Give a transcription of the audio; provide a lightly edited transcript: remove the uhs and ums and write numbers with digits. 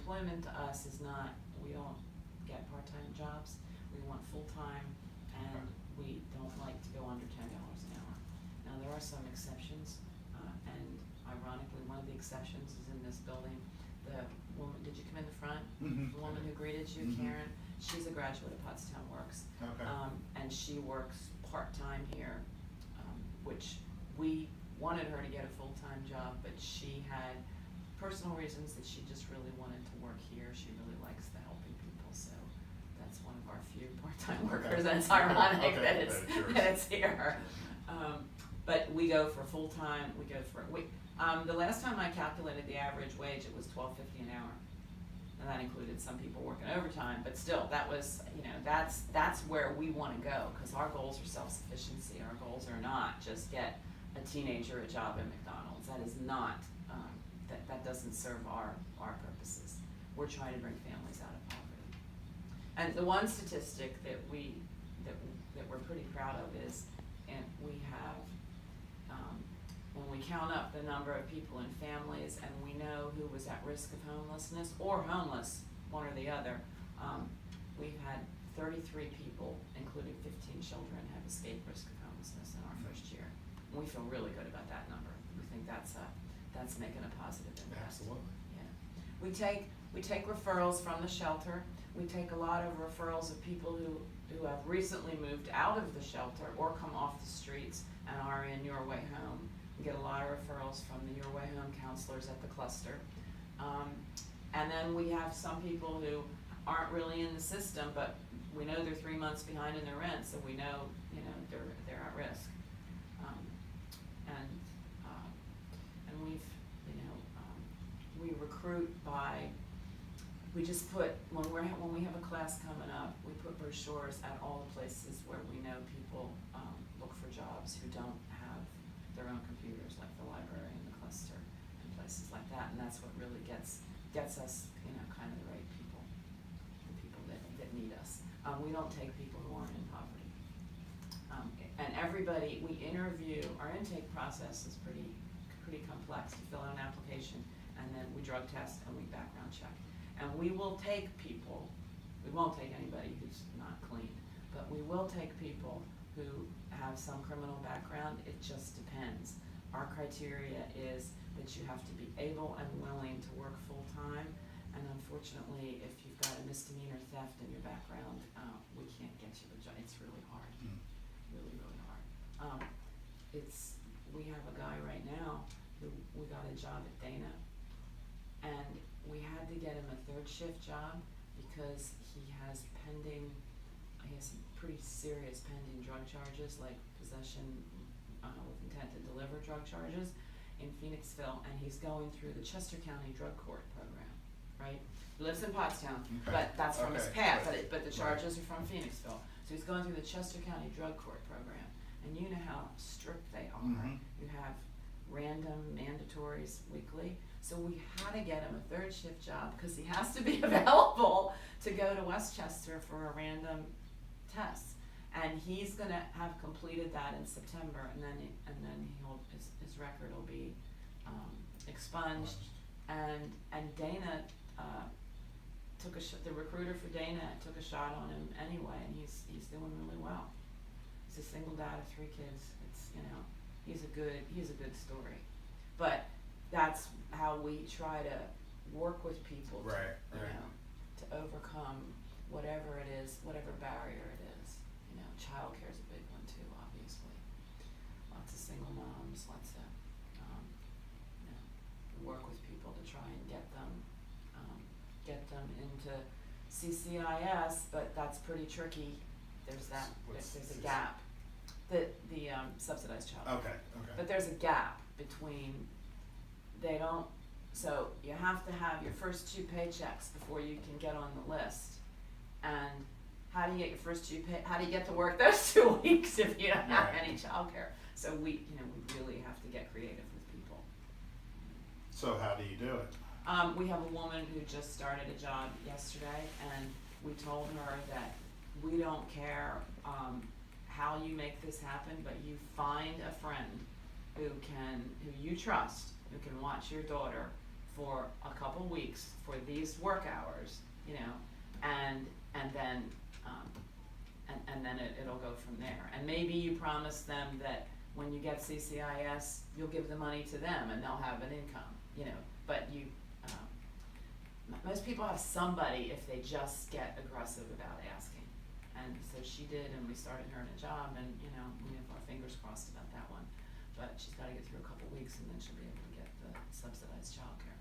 employment to us is not, we don't get part-time jobs, we want full-time, and we don't like to go under $10 an hour. Now, there are some exceptions, and ironically, one of the exceptions is in this building. The woman, did you come in the front? Mhm. The woman who greeted you, Mhm. Karen, she's a graduate of Pottstown Works. Okay. And she works part-time here, which we wanted her to get a full-time job, but she had personal reasons that she just really wanted to work here. She really likes the helping people, so that's one of our few part-time workers, and it's ironic that it's, that it's here. But we go for full-time, we go for, the last time I calculated the average wage, it was $12.50 an hour. And that included some people working overtime, but still, that was, you know, that's where we wanna go, cause our goals are self-sufficiency. Our goals are not just get a teenager a job at McDonald's. That is not, that doesn't serve our purposes. We're trying to bring families out of poverty. And the one statistic that we're pretty proud of is, and we have, when we count up the number of people in families and we know who was at risk of homelessness or homeless, one or the other, we've had 33 people, including 15 children, have escaped risk of homelessness in our first year. And we feel really good about that number. We think that's making a positive impact. Absolutely. Yeah. We take referrals from the shelter. We take a lot of referrals of people who have recently moved out of the shelter or come off the streets and are in Your Way Home. We get a lot of referrals from the Your Way Home counselors at the cluster. And then we have some people who aren't really in the system, but we know they're 3 months behind in their rent, so we know, you know, they're at risk. And we've, you know, we recruit by, we just put, when we have a class coming up, we put brochures at all the places where we know people look for jobs who don't have their own computers, like the library and the cluster and places like that, and that's what really gets us, you know, kind of the right people, the people that need us. We don't take people who aren't in poverty. And everybody, we interview, our intake process is pretty complex. You fill out an application, and then we drug test and we background check. And we will take people, we won't take anybody who's not clean, but we will take people who have some criminal background. It just depends. Our criteria is that you have to be able and willing to work full-time, and unfortunately, if you've got a misdemeanor theft in your background, we can't get you a job. It's really hard, really, really hard. We have a guy right now who we got a job at Dana, and we had to get him a third shift job because he has some pretty serious pending drug charges, like possession with intent to deliver drug charges in Phoenixville, and he's going through the Chester County Drug Court program, right? He lives in Pottstown, but that's from his past, but the charges are from Phoenixville. So he's going through the Chester County Drug Court program, and you know how strict they are. You have random mandatories weekly, so we had to get him a third shift job because he has to be available to go to Westchester for a random test. And he's gonna have completed that in September, and then his record will be expunged. And Dana the recruiter for Dana took a shot on him anyway, and he's doing really well. He's a single dad of 3 kids. It's, you know, he's a good story. But that's how we try to work with people to, you know, to overcome whatever it is, whatever barrier it is. You know, childcare is a big one too, obviously. Lots of single moms, lots of, you know, work with people to try and get them into CCIS, but that's pretty tricky. There's a gap. The subsidized childcare. Okay. But there's a gap between, so you have to have your first 2 paychecks before you can get on the list. And how do you get your first 2 how do you get to work those 2 weeks if you don't have any childcare? So we really have to get creative with people. So how do you do it? We have a woman who just started a job yesterday, and we told her that we don't care how you make this happen, but you find a friend who you trust, who can watch your daughter for a couple weeks for these work hours, you know, and then, and then it'll go from there. And maybe you promise them that when you get CCIS, you'll give the money to them and they'll have an income, you know, but you, most people have somebody if they just get aggressive about asking. And so she did, and we started her in a job, and, you know, we have our fingers crossed about that one. But she's gotta get through a couple weeks and then she'll be able to get the subsidized childcare.